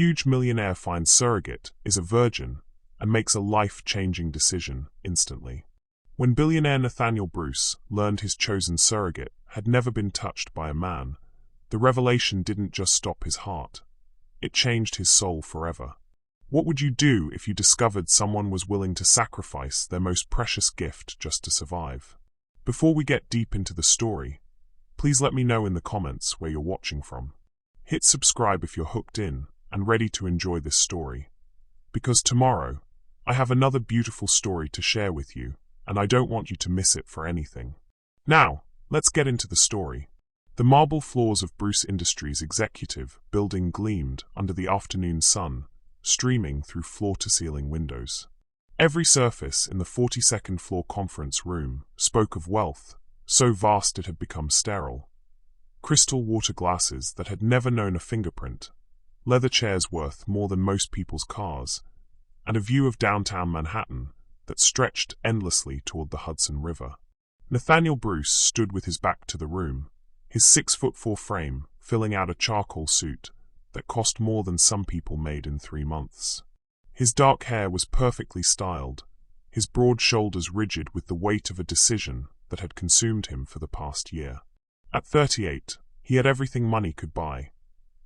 huge millionaire finds Surrogate, is a virgin, and makes a life-changing decision instantly. When billionaire Nathaniel Bruce learned his chosen surrogate had never been touched by a man, the revelation didn't just stop his heart. It changed his soul forever. What would you do if you discovered someone was willing to sacrifice their most precious gift just to survive? Before we get deep into the story, please let me know in the comments where you're watching from. Hit subscribe if you're hooked in and ready to enjoy this story. Because tomorrow, I have another beautiful story to share with you, and I don't want you to miss it for anything. Now, let's get into the story. The marble floors of Bruce Industries' executive building gleamed under the afternoon sun, streaming through floor-to-ceiling windows. Every surface in the 42nd floor conference room spoke of wealth, so vast it had become sterile. Crystal water glasses that had never known a fingerprint, leather chairs worth more than most people's cars, and a view of downtown Manhattan that stretched endlessly toward the Hudson River. Nathaniel Bruce stood with his back to the room, his 6'4" frame filling out a charcoal suit that cost more than some people made in 3 months. His dark hair was perfectly styled, his broad shoulders rigid with the weight of a decision that had consumed him for the past year. At 38, he had everything money could buy,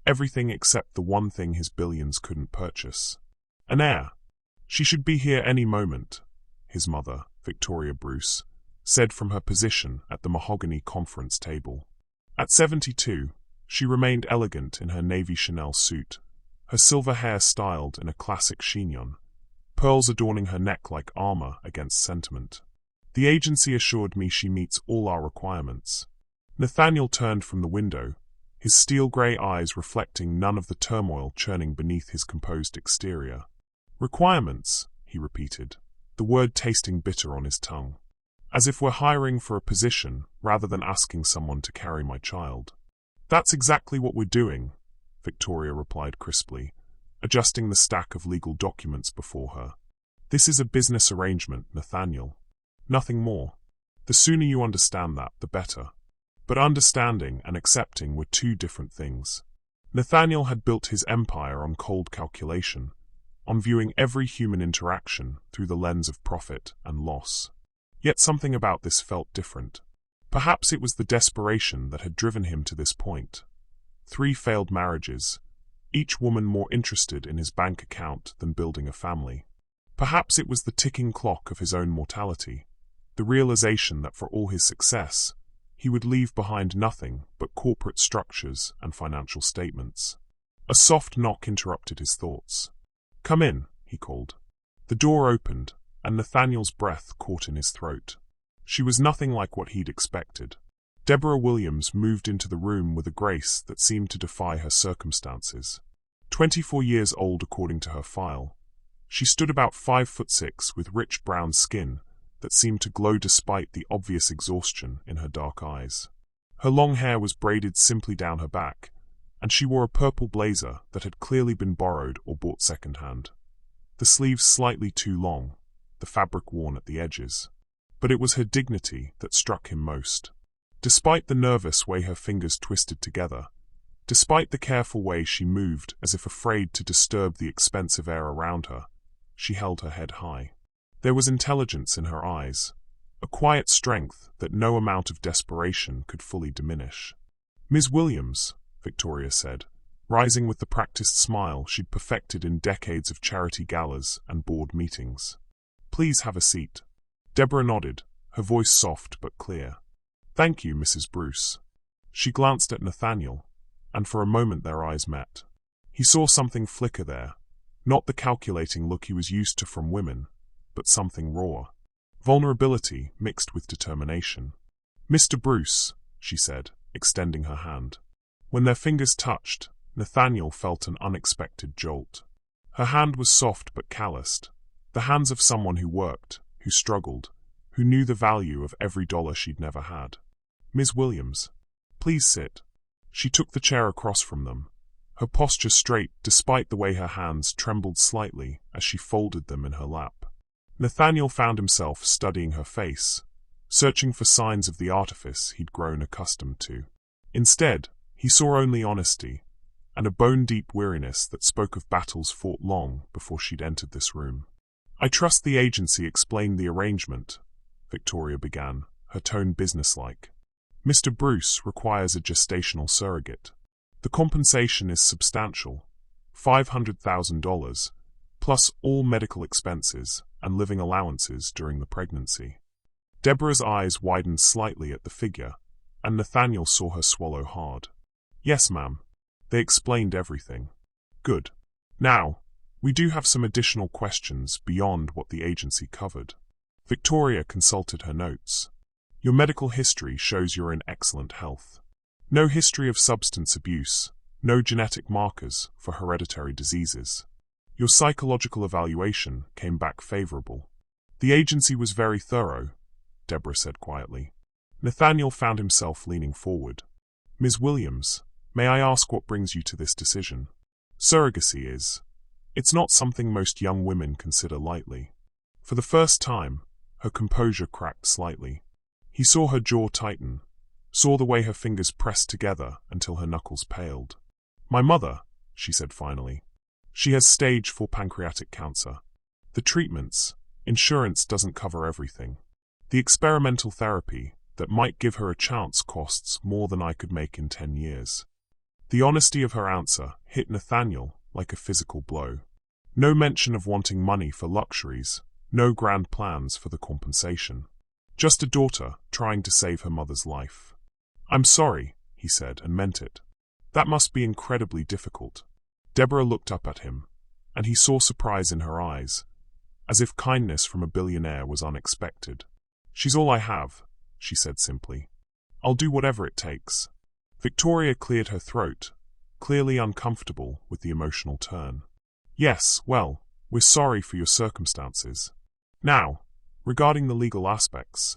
everything except the one thing his billions couldn't purchase. An heir. She should be here any moment, his mother, Victoria Bruce, said from her position at the mahogany conference table. At 72, she remained elegant in her navy Chanel suit, her silver hair styled in a classic chignon, pearls adorning her neck like armor against sentiment. The agency assured me she meets all our requirements. Nathaniel turned from the window, his steel-gray eyes reflecting none of the turmoil churning beneath his composed exterior. Requirements, he repeated, the word tasting bitter on his tongue. As if we're hiring for a position rather than asking someone to carry my child. That's exactly what we're doing, Victoria replied crisply, adjusting the stack of legal documents before her. This is a business arrangement, Nathaniel. Nothing more. The sooner you understand that, the better. But understanding and accepting were two different things. Nathaniel had built his empire on cold calculation, on viewing every human interaction through the lens of profit and loss. Yet something about this felt different. Perhaps it was the desperation that had driven him to this point. 3 failed marriages, each woman more interested in his bank account than building a family. Perhaps it was the ticking clock of his own mortality, the realization that for all his success, he would leave behind nothing but corporate structures and financial statements. A soft knock interrupted his thoughts. "Come in," he called. The door opened, and Nathaniel's breath caught in his throat. She was nothing like what he'd expected. Deborah Williams moved into the room with a grace that seemed to defy her circumstances. 24 years old according to her file, she stood about 5'6" with rich brown skin that seemed to glow despite the obvious exhaustion in her dark eyes. Her long hair was braided simply down her back, and she wore a purple blazer that had clearly been borrowed or bought secondhand. The sleeves slightly too long, the fabric worn at the edges. But it was her dignity that struck him most. Despite the nervous way her fingers twisted together, despite the careful way she moved as if afraid to disturb the expensive air around her, she held her head high. There was intelligence in her eyes, a quiet strength that no amount of desperation could fully diminish. "Ms. Williams," Victoria said, rising with the practiced smile she'd perfected in decades of charity galas and board meetings. "Please have a seat." Deborah nodded, her voice soft but clear. "Thank you, Mrs. Bruce." She glanced at Nathaniel, and for a moment their eyes met. He saw something flicker there, not the calculating look he was used to from women, but something raw. Vulnerability mixed with determination. "Mr. Bruce," she said, extending her hand. When their fingers touched, Nathaniel felt an unexpected jolt. Her hand was soft but calloused, the hands of someone who worked, who struggled, who knew the value of every dollar she'd never had. "Ms. Williams, please sit." She took the chair across from them, her posture straight despite the way her hands trembled slightly as she folded them in her lap. Nathaniel found himself studying her face, searching for signs of the artifice he'd grown accustomed to. Instead, he saw only honesty, and a bone-deep weariness that spoke of battles fought long before she'd entered this room. "I trust the agency explained the arrangement," Victoria began, her tone businesslike. "Mr. Bruce requires a gestational surrogate. The compensation is substantial, $500,000, plus all medical expenses and living allowances during the pregnancy." Deborah's eyes widened slightly at the figure, and Nathaniel saw her swallow hard. "Yes, ma'am. They explained everything." "Good. Now, we do have some additional questions beyond what the agency covered." Victoria consulted her notes. "Your medical history shows you're in excellent health. No history of substance abuse, no genetic markers for hereditary diseases. Your psychological evaluation came back favorable." "The agency was very thorough," Deborah said quietly. Nathaniel found himself leaning forward. "Ms. Williams, may I ask what brings you to this decision? Surrogacy is. It's not something most young women consider lightly." For the first time, her composure cracked slightly. He saw her jaw tighten, saw the way her fingers pressed together until her knuckles paled. "My mother," she said finally. "She has stage 4 pancreatic cancer. The treatments, insurance doesn't cover everything. The experimental therapy that might give her a chance costs more than I could make in 10 years. The honesty of her answer hit Nathaniel like a physical blow. No mention of wanting money for luxuries, no grand plans for the compensation. Just a daughter trying to save her mother's life. "I'm sorry," he said, and meant it. "That must be incredibly difficult." Deborah looked up at him, and he saw surprise in her eyes, as if kindness from a billionaire was unexpected. "She's all I have," she said simply. "I'll do whatever it takes." Victoria cleared her throat, clearly uncomfortable with the emotional turn. "Yes, well, we're sorry for your circumstances. Now, regarding the legal aspects."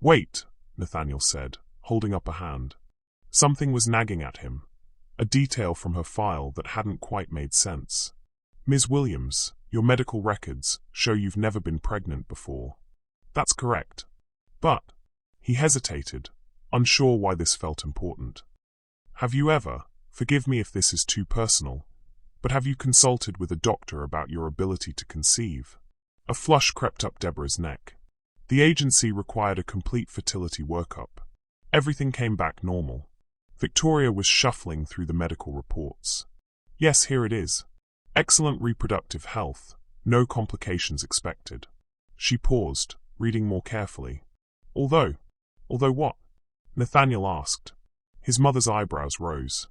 "Wait," Nathaniel said, holding up a hand. Something was nagging at him, a detail from her file that hadn't quite made sense. "Ms. Williams, your medical records show you've never been pregnant before." "That's correct. But," he hesitated, unsure why this felt important. "Have you ever, forgive me if this is too personal, but have you consulted with a doctor about your ability to conceive?" A flush crept up Deborah's neck. The agency required a complete fertility workup. Everything came back normal. Victoria was shuffling through the medical reports. "Yes, here it is. Excellent reproductive health, no complications expected." She paused, reading more carefully. Although what?" Nathaniel asked. His mother's eyebrows rose.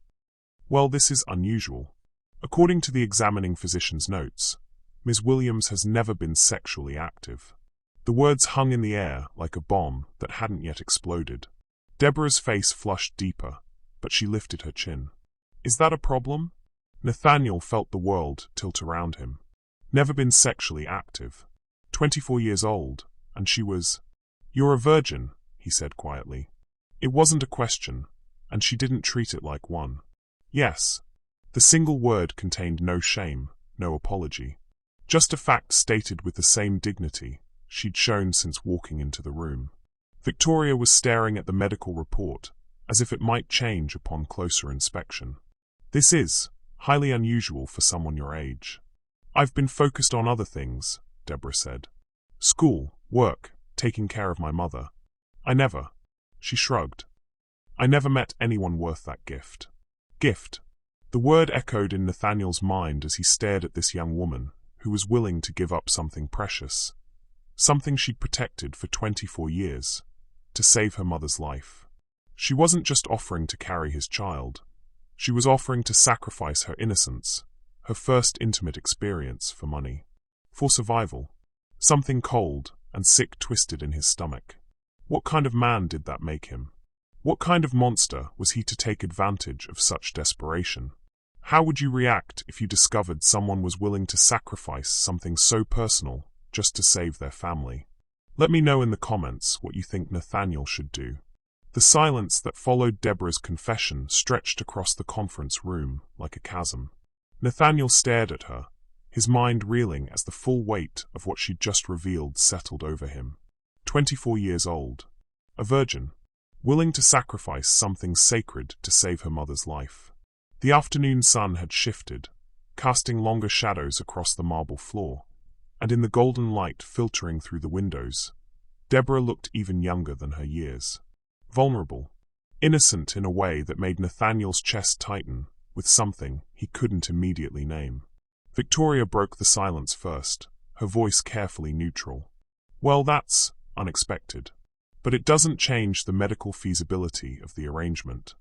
"Well, this is unusual. According to the examining physician's notes, Ms. Williams has never been sexually active." The words hung in the air like a bomb that hadn't yet exploded. Deborah's face flushed deeper, but she lifted her chin. "Is that a problem?" Nathaniel felt the world tilt around him. Never been sexually active. 24 years old, and she was... "You're a virgin," he said quietly. It wasn't a question, and she didn't treat it like one. "Yes." The single word contained no shame, no apology. Just a fact stated with the same dignity she'd shown since walking into the room. Victoria was staring at the medical report, as if it might change upon closer inspection. "This is highly unusual for someone your age." "I've been focused on other things," Deborah said. "School, work, taking care of my mother. I never..." She shrugged. "I never met anyone worth that gift." Gift. The word echoed in Nathaniel's mind as he stared at this young woman who was willing to give up something precious, something she'd protected for 24 years, to save her mother's life. She wasn't just offering to carry his child. She was offering to sacrifice her innocence, her first intimate experience, for money. For survival. Something cold and sick twisted in his stomach. What kind of man did that make him? What kind of monster was he to take advantage of such desperation? How would you react if you discovered someone was willing to sacrifice something so personal just to save their family? Let me know in the comments what you think Nathaniel should do. The silence that followed Deborah's confession stretched across the conference room like a chasm. Nathaniel stared at her, his mind reeling as the full weight of what she'd just revealed settled over him. 24 years old. A virgin. Willing to sacrifice something sacred to save her mother's life. The afternoon sun had shifted, casting longer shadows across the marble floor, and in the golden light filtering through the windows, Deborah looked even younger than her years. Vulnerable, innocent in a way that made Nathaniel's chest tighten with something he couldn't immediately name. Victoria broke the silence first, her voice carefully neutral. Well, that's unexpected. But it doesn't change the medical feasibility of the arrangement.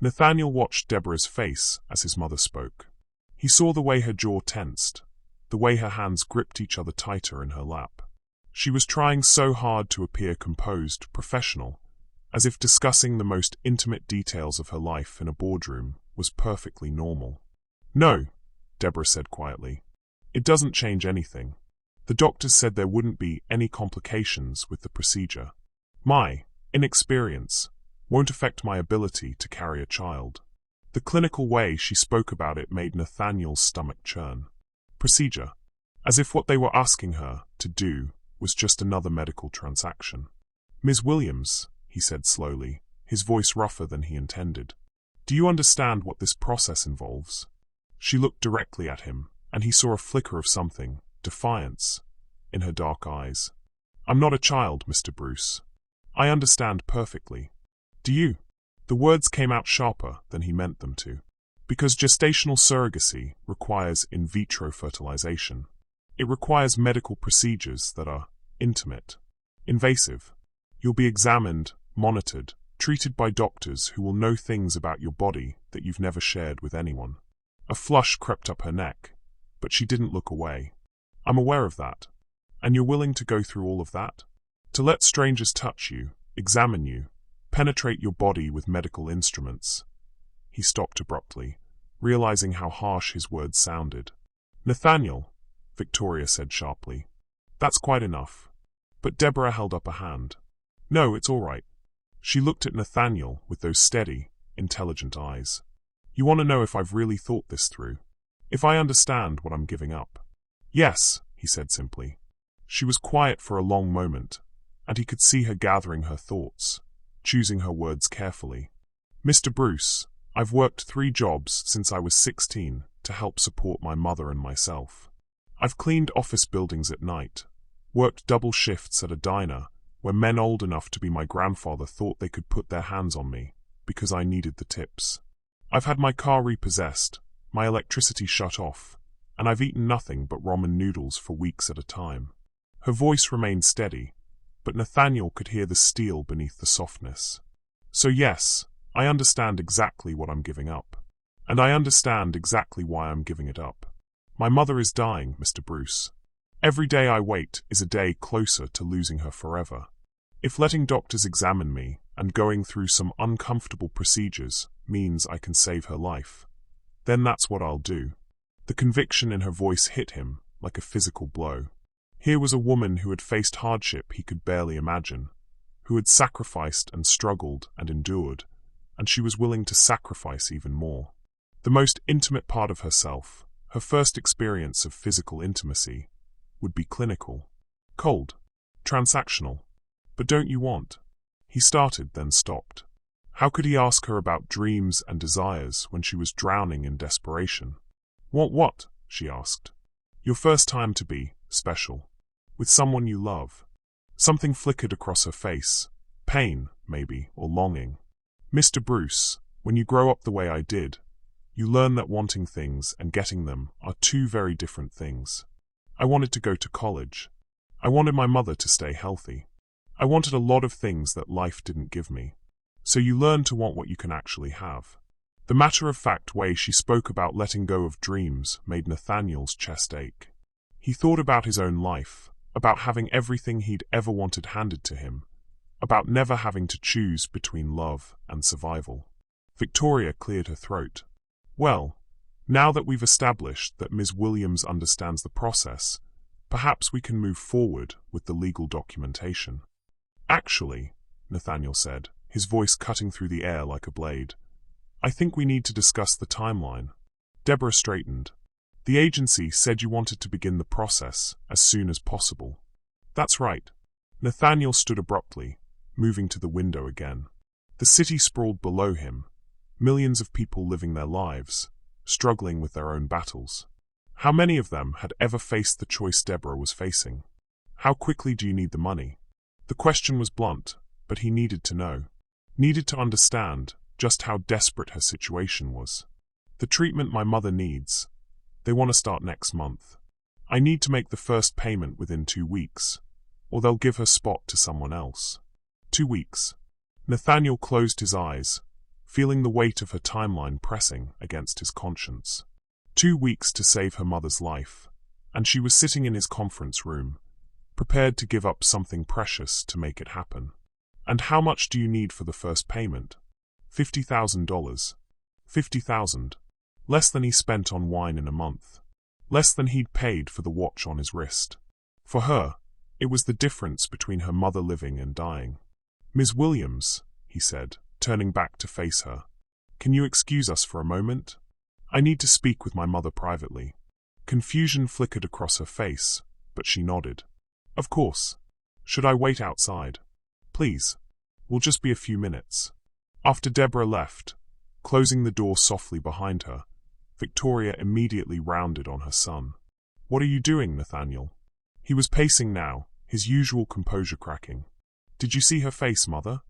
Nathaniel watched Deborah's face as his mother spoke. He saw the way her jaw tensed, the way her hands gripped each other tighter in her lap. She was trying so hard to appear composed, professional, as if discussing the most intimate details of her life in a boardroom was perfectly normal. No, Deborah said quietly. It doesn't change anything. The doctors said there wouldn't be any complications with the procedure. My inexperience won't affect my ability to carry a child. The clinical way she spoke about it made Nathaniel's stomach churn. Procedure. As if what they were asking her to do was just another medical transaction. Ms. Williams, he said slowly, his voice rougher than he intended. Do you understand what this process involves? She looked directly at him, and he saw a flicker of something, defiance, in her dark eyes. I'm not a child, Mr. Bruce. I understand perfectly. Do you? The words came out sharper than he meant them to. Because gestational surrogacy requires in vitro fertilization. It requires medical procedures that are intimate, invasive. You'll be examined, monitored, treated by doctors who will know things about your body that you've never shared with anyone. A flush crept up her neck, but she didn't look away. I'm aware of that. And you're willing to go through all of that? To let strangers touch you, examine you, penetrate your body with medical instruments. He stopped abruptly, realizing how harsh his words sounded. Nathaniel, Victoria said sharply. That's quite enough. But Deborah held up a hand. No, it's all right. She looked at Nathaniel with those steady, intelligent eyes. You want to know if I've really thought this through? If I understand what I'm giving up? Yes, he said simply. She was quiet for a long moment, and he could see her gathering her thoughts, choosing her words carefully. Mr. Bruce, I've worked 3 jobs since I was 16 to help support my mother and myself. I've cleaned office buildings at night, worked double shifts at a diner where men old enough to be my grandfather thought they could put their hands on me because I needed the tips. I've had my car repossessed, my electricity shut off, and I've eaten nothing but ramen noodles for weeks at a time. Her voice remained steady, but Nathaniel could hear the steel beneath the softness. So yes, I understand exactly what I'm giving up. And I understand exactly why I'm giving it up. My mother is dying, Mr. Bruce. Every day I wait is a day closer to losing her forever. If letting doctors examine me and going through some uncomfortable procedures means I can save her life, then that's what I'll do. The conviction in her voice hit him like a physical blow. Here was a woman who had faced hardship he could barely imagine, who had sacrificed and struggled and endured, and she was willing to sacrifice even more. The most intimate part of herself, her first experience of physical intimacy, would be clinical, cold, transactional. But don't you want? He started, then stopped. How could he ask her about dreams and desires when she was drowning in desperation? Want what? She asked. Your first time to be special. With someone you love. Something flickered across her face. Pain, maybe, or longing. Mr. Bruce, when you grow up the way I did, you learn that wanting things and getting them are 2 very different things. I wanted to go to college. I wanted my mother to stay healthy. I wanted a lot of things that life didn't give me. So you learn to want what you can actually have. The matter-of-fact way she spoke about letting go of dreams made Nathaniel's chest ache. He thought about his own life, about having everything he'd ever wanted handed to him, about never having to choose between love and survival. Victoria cleared her throat. Well, now that we've established that Ms. Williams understands the process, perhaps we can move forward with the legal documentation. Actually, Nathaniel said, his voice cutting through the air like a blade, I think we need to discuss the timeline. Deborah straightened. The agency said you wanted to begin the process as soon as possible. That's right. Nathaniel stood abruptly, moving to the window again. The city sprawled below him, millions of people living their lives, struggling with their own battles. How many of them had ever faced the choice Deborah was facing? How quickly do you need the money? The question was blunt, but he needed to know. Needed to understand just how desperate her situation was. The treatment my mother needs. They want to start next month. I need to make the first payment within 2 weeks, or they'll give her spot to someone else. 2 weeks. Nathaniel closed his eyes, feeling the weight of her timeline pressing against his conscience. 2 weeks to save her mother's life, and she was sitting in his conference room, prepared to give up something precious to make it happen. And how much do you need for the first payment? $50,000. 50,000. Less than he spent on wine in a month. Less than he'd paid for the watch on his wrist. For her, it was the difference between her mother living and dying. "Ms. Williams," he said, turning back to face her, "can you excuse us for a moment? I need to speak with my mother privately." Confusion flickered across her face, but she nodded. "Of course. Should I wait outside?" "Please. We'll just be a few minutes." After Deborah left, closing the door softly behind her, Victoria immediately rounded on her son. "What are you doing, Nathaniel?" He was pacing now, his usual composure cracking. "Did you see her face, Mother?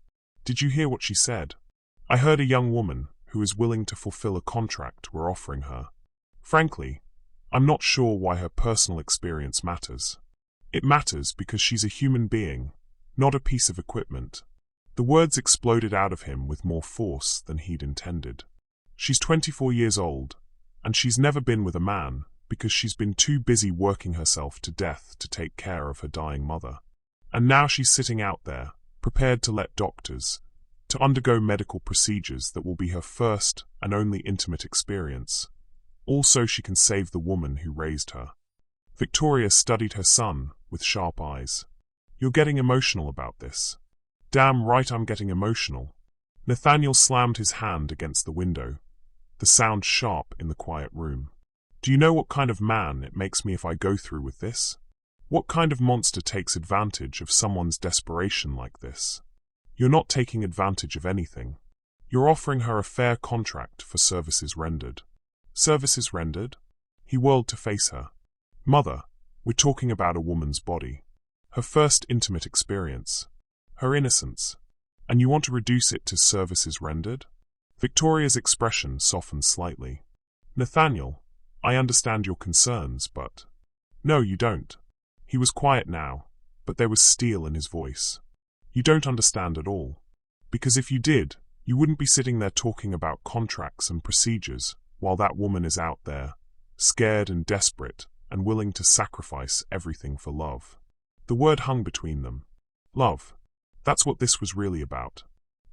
Did you hear what she said? I heard a young woman who is willing to fulfill a contract we're offering her. Frankly, I'm not sure why her personal experience matters. It matters because she's a human being, not a piece of equipment." The words exploded out of him with more force than he'd intended. "She's 24 years old, and she's never been with a man because she's been too busy working herself to death to take care of her dying mother. And now she's sitting out there, prepared to let doctors, to undergo medical procedures that will be her first and only intimate experience, all so she can save the woman who raised her." Victoria studied her son with sharp eyes. "You're getting emotional about this." "Damn right I'm getting emotional." Nathaniel slammed his hand against the window, the sound sharp in the quiet room. "Do you know what kind of man it makes me if I go through with this? What kind of monster takes advantage of someone's desperation like this? You're not taking advantage of anything. You're offering her a fair contract for services rendered." "Services rendered?" He whirled to face her. "Mother, we're talking about a woman's body. Her first intimate experience. Her innocence. And you want to reduce it to services rendered?" Victoria's expression softened slightly. "Nathaniel, I understand your concerns, but—" "No, you don't." He was quiet now, but there was steel in his voice. "You don't understand at all. Because if you did, you wouldn't be sitting there talking about contracts and procedures while that woman is out there, scared and desperate and willing to sacrifice everything for love." The word hung between them. Love. That's what this was really about.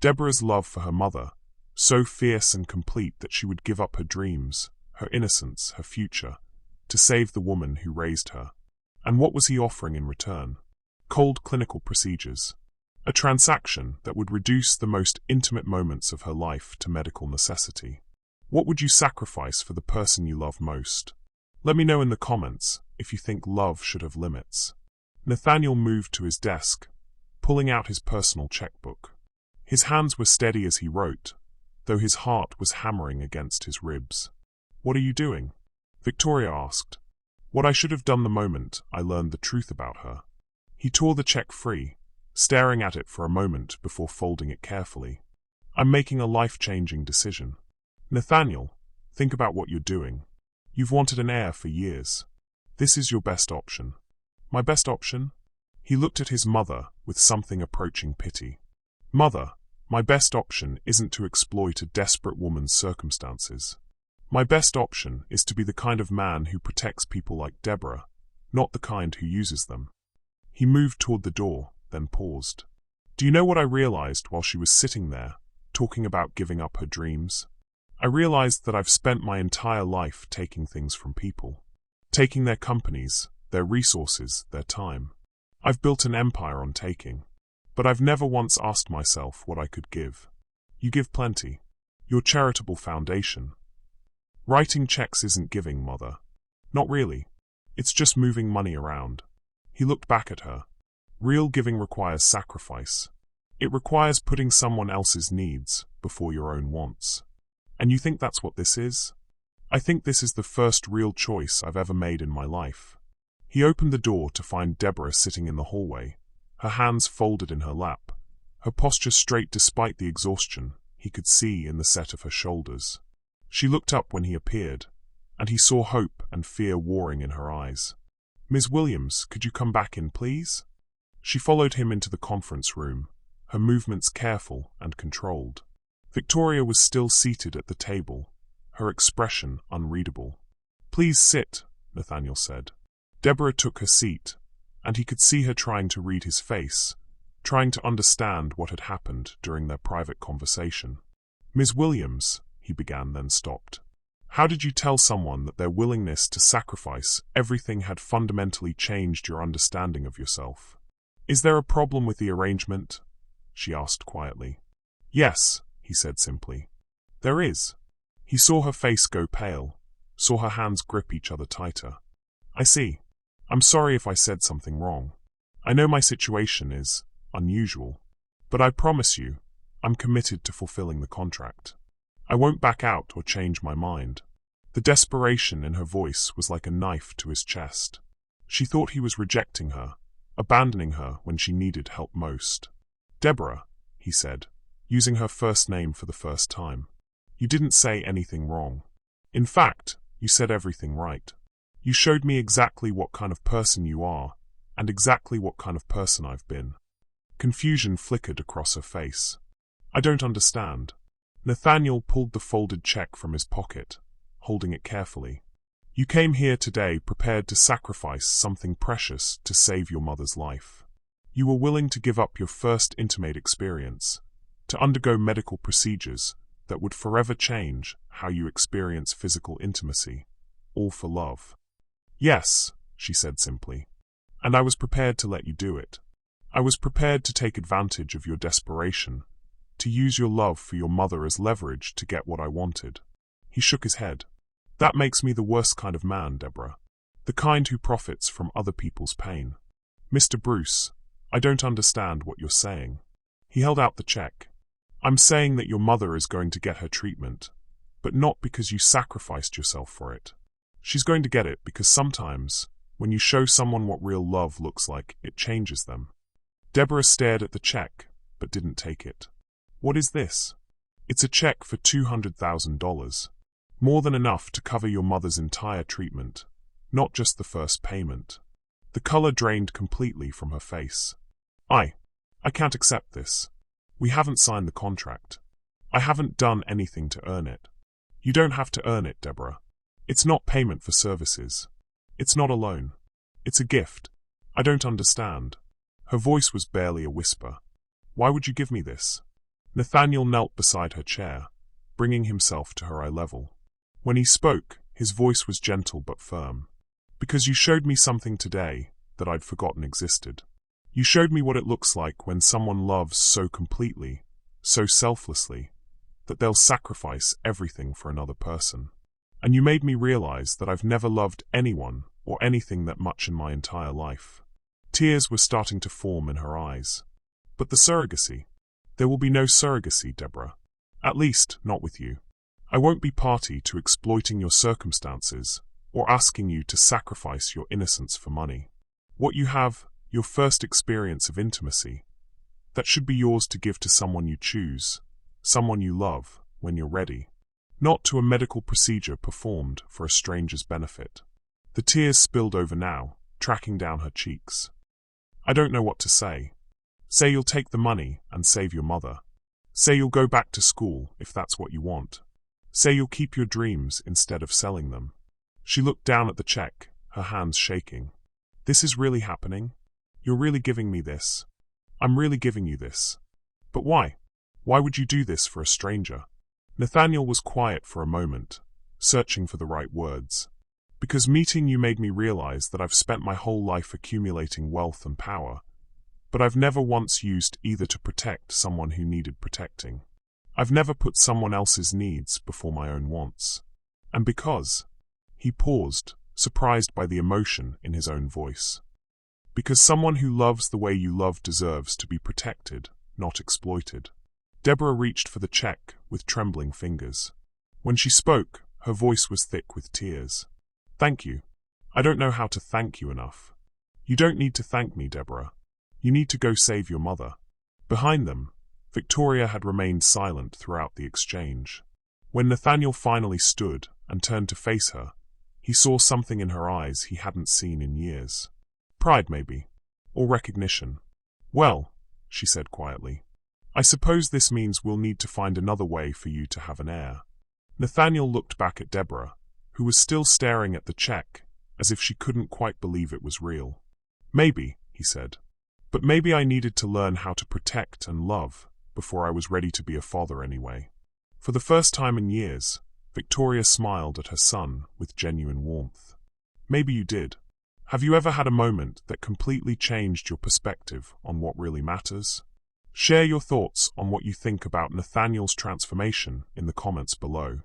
Deborah's love for her mother, so fierce and complete that she would give up her dreams, her innocence, her future, to save the woman who raised her. And what was he offering in return? Cold clinical procedures. A transaction that would reduce the most intimate moments of her life to medical necessity. What would you sacrifice for the person you love most? Let me know in the comments if you think love should have limits. Nathaniel moved to his desk, pulling out his personal checkbook. His hands were steady as he wrote, though his heart was hammering against his ribs. "What are you doing?" Victoria asked. "What I should have done the moment I learned the truth about her." He tore the check free, staring at it for a moment before folding it carefully. "I'm making a life-changing decision. Nathaniel, think about what you're doing. You've wanted an heir for years. This is your best option." "My best option?" He looked at his mother with something approaching pity. "Mother, my best option isn't to exploit a desperate woman's circumstances. My best option is to be the kind of man who protects people like Deborah, not the kind who uses them." He moved toward the door, then paused. "Do you know what I realized while she was sitting there, talking about giving up her dreams? I realized that I've spent my entire life taking things from people. Taking their companies, their resources, their time. I've built an empire on taking. But I've never once asked myself what I could give. You give plenty. Your charitable foundation. Writing checks isn't giving, Mother. Not really. It's just moving money around." He looked back at her. Real giving requires sacrifice. It requires putting someone else's needs before your own wants. And you think that's what this is? I think this is the first real choice I've ever made in my life. He opened the door to find Deborah sitting in the hallway, her hands folded in her lap, her posture straight despite the exhaustion he could see in the set of her shoulders. She looked up when he appeared, and he saw hope and fear warring in her eyes. "Ms. Williams, could you come back in, please?" She followed him into the conference room, her movements careful and controlled. Victoria was still seated at the table, her expression unreadable. "Please sit," Nathaniel said. Deborah took her seat, and he could see her trying to read his face, trying to understand what had happened during their private conversation. "Ms. Williams," he began, then stopped. "How did you tell someone that their willingness to sacrifice everything had fundamentally changed your understanding of yourself? Is there a problem with the arrangement?" she asked quietly. "Yes," he said simply. "There is." He saw her face go pale, saw her hands grip each other tighter. "I see. I'm sorry if I said something wrong. I know my situation is unusual, but I promise you, I'm committed to fulfilling the contract. I won't back out or change my mind." The desperation in her voice was like a knife to his chest. She thought he was rejecting her, abandoning her when she needed help most. "Deborah," he said, using her first name for the first time, "you didn't say anything wrong. In fact, you said everything right. You showed me exactly what kind of person you are, and exactly what kind of person I've been." Confusion flickered across her face. "I don't understand." Nathaniel pulled the folded check from his pocket, holding it carefully. "You came here today prepared to sacrifice something precious to save your mother's life. You were willing to give up your first intimate experience, to undergo medical procedures that would forever change how you experience physical intimacy, all for love." "Yes," she said simply. "And I was prepared to let you do it. I was prepared to take advantage of your desperation, to use your love for your mother as leverage to get what I wanted." He shook his head. "That makes me the worst kind of man, Deborah. The kind who profits from other people's pain. Mr. Bruce, I don't understand what you're saying." He held out the check. "I'm saying that your mother is going to get her treatment, but not because you sacrificed yourself for it. She's going to get it because sometimes, when you show someone what real love looks like, it changes them." Deborah stared at the check, but didn't take it. "What is this?" "It's a check for $200,000. More than enough to cover your mother's entire treatment, not just the first payment." The color drained completely from her face. I can't accept this. We haven't signed the contract. I haven't done anything to earn it." "You don't have to earn it, Deborah. It's not payment for services. It's not a loan. It's a gift." "I don't understand." Her voice was barely a whisper. "Why would you give me this?" Nathaniel knelt beside her chair, bringing himself to her eye level. When he spoke, his voice was gentle but firm. "Because you showed me something today that I'd forgotten existed. You showed me what it looks like when someone loves so completely, so selflessly, that they'll sacrifice everything for another person. And you made me realize that I've never loved anyone or anything that much in my entire life." Tears were starting to form in her eyes. "But the surrogacy? There will be no surrogacy, Deborah. At least, not with you. I won't be party to exploiting your circumstances or asking you to sacrifice your innocence for money. What you have, your first experience of intimacy, that should be yours to give to someone you choose, someone you love, when you're ready. Not to a medical procedure performed for a stranger's benefit." The tears spilled over now, tracking down her cheeks. "I don't know what to say. Say you'll take the money and save your mother. Say you'll go back to school if that's what you want. Say you'll keep your dreams instead of selling them." She looked down at the check, her hands shaking. "This is really happening? You're really giving me this? I'm really giving you this? But why? Why would you do this for a stranger?" Nathaniel was quiet for a moment, searching for the right words. "Because meeting you made me realize that I've spent my whole life accumulating wealth and power, but I've never once used either to protect someone who needed protecting. I've never put someone else's needs before my own wants. And because..." He paused, surprised by the emotion in his own voice. "Because someone who loves the way you love deserves to be protected, not exploited." Deborah reached for the check with trembling fingers. When she spoke, her voice was thick with tears. Thank you. I don't know how to thank you enough. You don't need to thank me, Deborah. You need to go save your mother. Behind them, Victoria had remained silent throughout the exchange. When Nathaniel finally stood and turned to face her, he saw something in her eyes he hadn't seen in years. Pride, maybe. Or recognition. Well, she said quietly, I suppose this means we'll need to find another way for you to have an heir. Nathaniel looked back at Deborah, who was still staring at the check, as if she couldn't quite believe it was real. Maybe, he said. But maybe I needed to learn how to protect and love before I was ready to be a father anyway. For the first time in years, Victoria smiled at her son with genuine warmth. Maybe you did. Have you ever had a moment that completely changed your perspective on what really matters? Share your thoughts on what you think about Nathaniel's transformation in the comments below.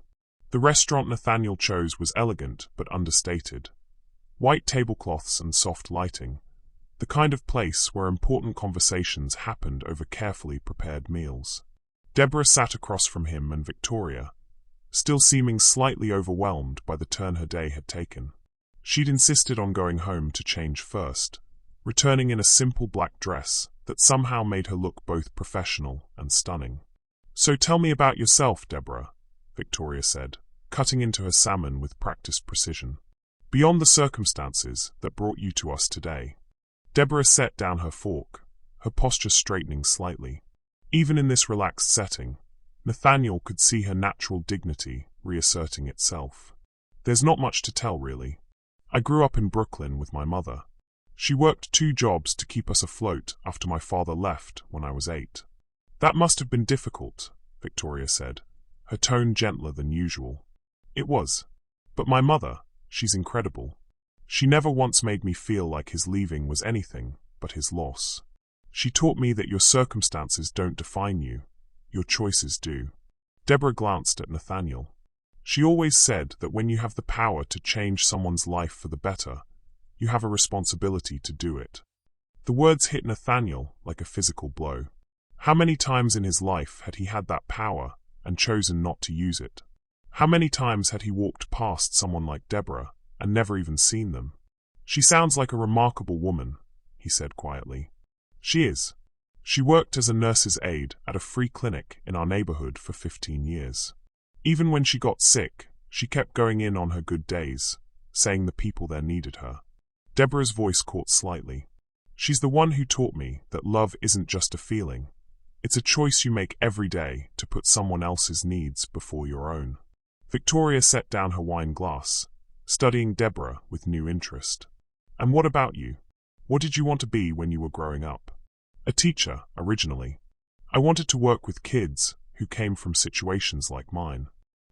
The restaurant Nathaniel chose was elegant but understated. White tablecloths and soft lighting. The kind of place where important conversations happened over carefully prepared meals. Deborah sat across from him and Victoria, still seeming slightly overwhelmed by the turn her day had taken. She'd insisted on going home to change first, returning in a simple black dress that somehow made her look both professional and stunning. So tell me about yourself, Deborah, Victoria said, cutting into her salmon with practiced precision. Beyond the circumstances that brought you to us today. Deborah set down her fork, her posture straightening slightly. Even in this relaxed setting, Nathaniel could see her natural dignity reasserting itself. There's not much to tell, really. I grew up in Brooklyn with my mother. She worked 2 jobs to keep us afloat after my father left when I was 8. That must have been difficult, Victoria said, her tone gentler than usual. It was. But my mother, she's incredible. She never once made me feel like his leaving was anything but his loss. She taught me that your circumstances don't define you, your choices do. Deborah glanced at Nathaniel. She always said that when you have the power to change someone's life for the better, you have a responsibility to do it. The words hit Nathaniel like a physical blow. How many times in his life had he had that power and chosen not to use it? How many times had he walked past someone like Deborah and never even seen them? She sounds like a remarkable woman, he said quietly. She is. She worked as a nurse's aide at a free clinic in our neighborhood for 15 years. Even when she got sick, she kept going in on her good days, saying the people there needed her. Deborah's voice caught slightly. She's the one who taught me that love isn't just a feeling. It's a choice you make every day to put someone else's needs before your own. Victoria set down her wine glass, studying Deborah with new interest. And what about you? What did you want to be when you were growing up? A teacher, originally. I wanted to work with kids who came from situations like mine.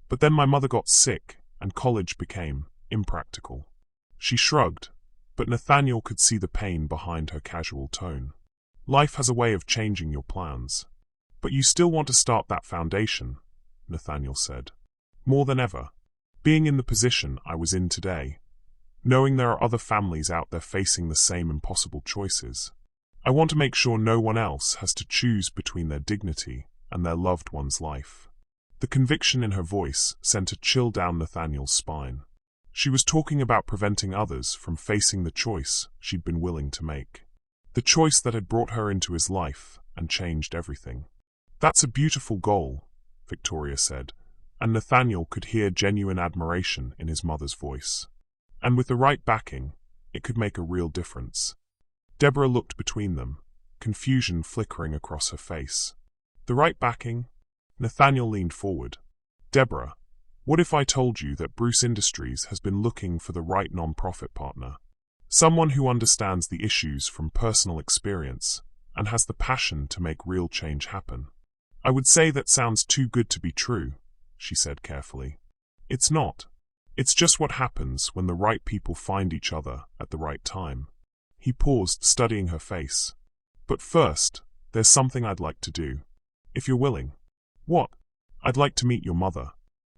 But then my mother got sick, and college became impractical. She shrugged, but Nathaniel could see the pain behind her casual tone. Life has a way of changing your plans. But you still want to start that foundation, Nathaniel said. More than ever. Being in the position I was in today, knowing there are other families out there facing the same impossible choices. I want to make sure no one else has to choose between their dignity and their loved one's life. The conviction in her voice sent a chill down Nathaniel's spine. She was talking about preventing others from facing the choice she'd been willing to make. The choice that had brought her into his life and changed everything. That's a beautiful goal, Victoria said, and Nathaniel could hear genuine admiration in his mother's voice. And with the right backing, it could make a real difference. Deborah looked between them, confusion flickering across her face. The right backing? Nathaniel leaned forward. Deborah, what if I told you that Bruce Industries has been looking for the right non-profit partner? Someone who understands the issues from personal experience and has the passion to make real change happen. I would say that sounds too good to be true, she said carefully. It's not. It's just what happens when the right people find each other at the right time. He paused, studying her face. But first, there's something I'd like to do. If you're willing. What? I'd like to meet your mother.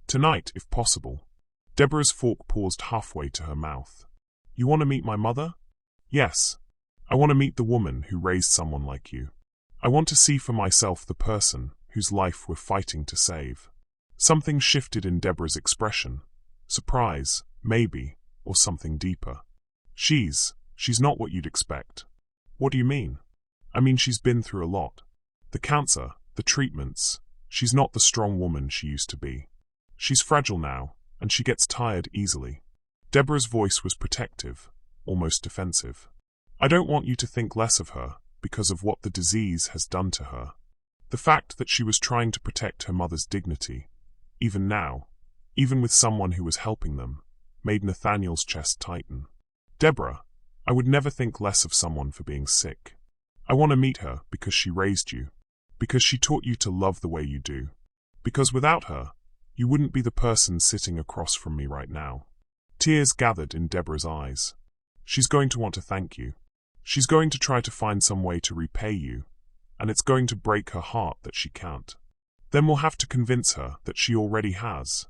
Tonight, if possible. Deborah's fork paused halfway to her mouth. You want to meet my mother? Yes. I want to meet the woman who raised someone like you. I want to see for myself the person whose life we're fighting to save. Something shifted in Deborah's expression. Surprise, maybe, or something deeper. She's not what you'd expect. What do you mean? I mean, she's been through a lot. The cancer, the treatments. She's not the strong woman she used to be. She's fragile now, and she gets tired easily. Deborah's voice was protective, almost defensive. I don't want you to think less of her because of what the disease has done to her. The fact that she was trying to protect her mother's dignity, even now, even with someone who was helping them, made Nathaniel's chest tighten. Deborah, I would never think less of someone for being sick. I want to meet her because she raised you, because she taught you to love the way you do, because without her, you wouldn't be the person sitting across from me right now. Tears gathered in Deborah's eyes. She's going to want to thank you. She's going to try to find some way to repay you, and it's going to break her heart that she can't. Then we'll have to convince her that she already has,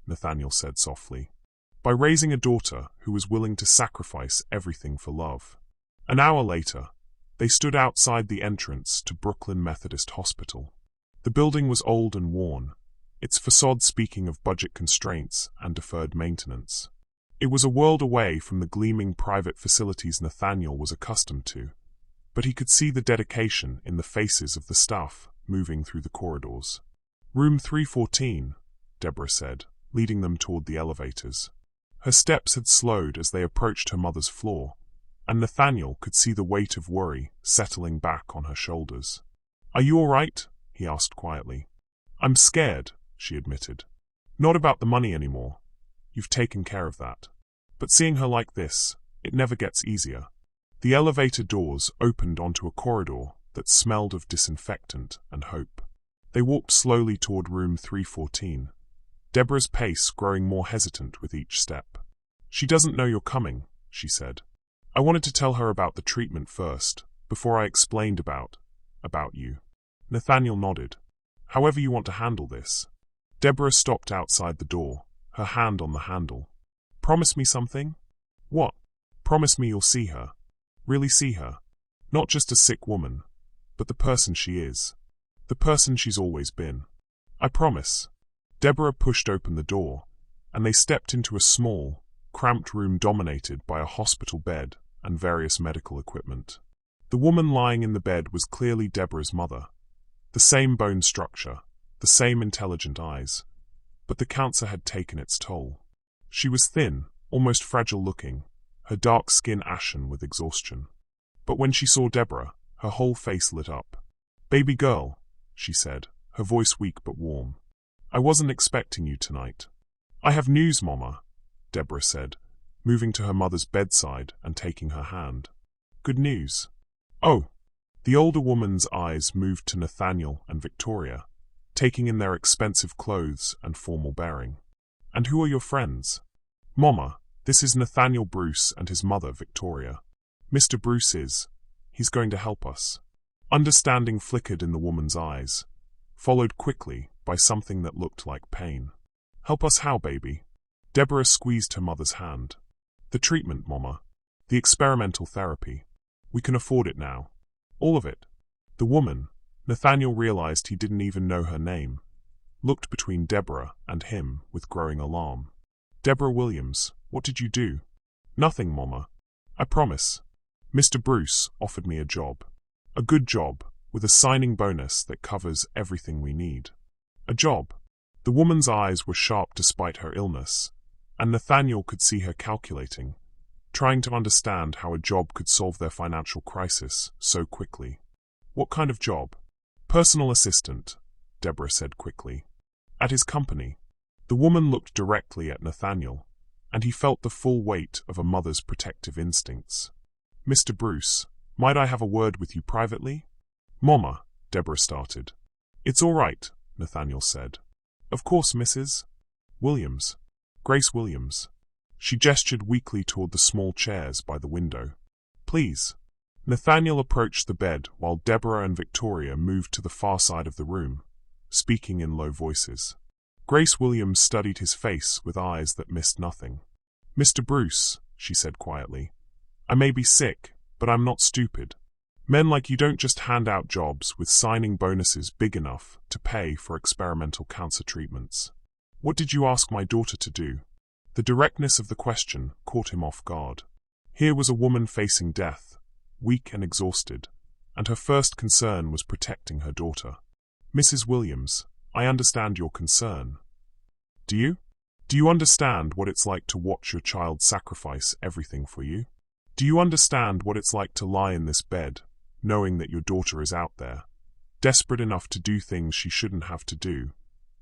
Nathaniel said softly, by raising a daughter who was willing to sacrifice everything for love. An hour later, they stood outside the entrance to Brooklyn Methodist Hospital. The building was old and worn, its facade speaking of budget constraints and deferred maintenance. It was a world away from the gleaming private facilities Nathaniel was accustomed to, but he could see the dedication in the faces of the staff moving through the corridors. Room 314, Deborah said, leading them toward the elevators. Her steps had slowed as they approached her mother's floor, and Nathaniel could see the weight of worry settling back on her shoulders. Are you all right? He asked quietly. I'm scared, she admitted. Not about the money anymore. You've taken care of that. But seeing her like this, it never gets easier. The elevator doors opened onto a corridor that smelled of disinfectant and hope. They walked slowly toward room 314, Deborah's pace growing more hesitant with each step. She doesn't know you're coming, she said. I wanted to tell her about the treatment first, before I explained about you. Nathaniel nodded. However you want to handle this. Deborah stopped outside the door, her hand on the handle. Promise me something? What? Promise me you'll see her. Really see her. Not just a sick woman, but the person she is. The person she's always been. I promise. Deborah pushed open the door, and they stepped into a small, cramped room dominated by a hospital bed and various medical equipment. The woman lying in the bed was clearly Deborah's mother. The same bone structure, the same intelligent eyes, but the cancer had taken its toll. She was thin, almost fragile-looking, her dark skin ashen with exhaustion. But when she saw Deborah, her whole face lit up. Baby girl, she said, her voice weak but warm. I wasn't expecting you tonight. I have news, Mama, Deborah said, moving to her mother's bedside and taking her hand. Good news. Oh. The older woman's eyes moved to Nathaniel and Victoria, taking in their expensive clothes and formal bearing. And who are your friends? Mama, this is Nathaniel Bruce and his mother, Victoria. Mr. Bruce he's going to help us. Understanding flickered in the woman's eyes, followed quickly by something that looked like pain. Help us how, baby? Deborah squeezed her mother's hand. The treatment, Mama. The experimental therapy. We can afford it now. All of it. The woman, Nathaniel realized he didn't even know her name, looked between Deborah and him with growing alarm. Deborah Williams, what did you do? Nothing, Mama. I promise. Mr. Bruce offered me a job. A good job, with a signing bonus that covers everything we need. A job. The woman's eyes were sharp despite her illness, and Nathaniel could see her calculating, trying to understand how a job could solve their financial crisis so quickly. What kind of job? Personal assistant, Deborah said quickly. At his company. The woman looked directly at Nathaniel, and he felt the full weight of a mother's protective instincts. Mr. Bruce, might I have a word with you privately? Mama, Deborah started. It's all right, Nathaniel said. Of course, Mrs. Williams. Grace Williams. She gestured weakly toward the small chairs by the window. Please. Nathaniel approached the bed while Deborah and Victoria moved to the far side of the room, speaking in low voices. Grace Williams studied his face with eyes that missed nothing. Mr. Bruce, she said quietly, I may be sick, but I'm not stupid. Men like you don't just hand out jobs with signing bonuses big enough to pay for experimental cancer treatments. What did you ask my daughter to do? The directness of the question caught him off guard. Here was a woman facing death, weak and exhausted, and her first concern was protecting her daughter. Mrs. Williams, I understand your concern. Do you? Do you understand what it's like to watch your child sacrifice everything for you? Do you understand what it's like to lie in this bed, knowing that your daughter is out there, desperate enough to do things she shouldn't have to do,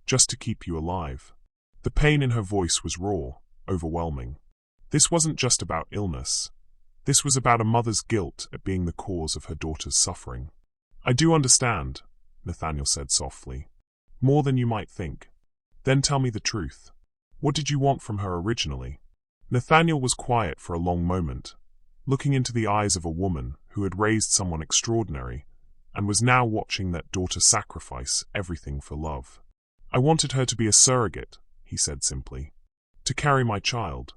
just to keep you alive? The pain in her voice was raw, overwhelming. This wasn't just about illness. This was about a mother's guilt at being the cause of her daughter's suffering. I do understand, Nathaniel said softly. More than you might think. Then tell me the truth. What did you want from her originally? Nathaniel was quiet for a long moment, looking into the eyes of a woman who had raised someone extraordinary and was now watching that daughter sacrifice everything for love. I wanted her to be a surrogate, he said simply. To carry my child.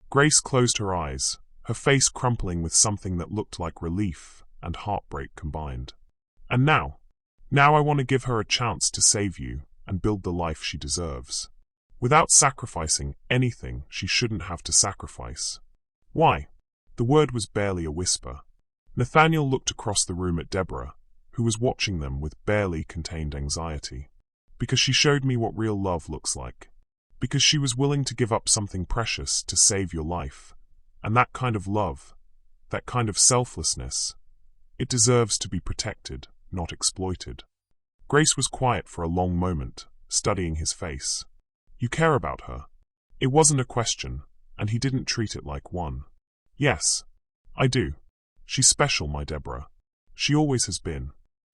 Grace closed her eyes, her face crumpling with something that looked like relief and heartbreak combined. And now I want to give her a chance to save you and build the life she deserves, without sacrificing anything she shouldn't have to sacrifice. Why? The word was barely a whisper. Nathaniel looked across the room at Deborah, who was watching them with barely contained anxiety. Because she showed me what real love looks like. Because she was willing to give up something precious to save your life. And that kind of love, that kind of selflessness, it deserves to be protected, not exploited. Grace was quiet for a long moment, studying his face. You care about her. It wasn't a question, and he didn't treat it like one. Yes, I do. She's special, my Deborah. She always has been.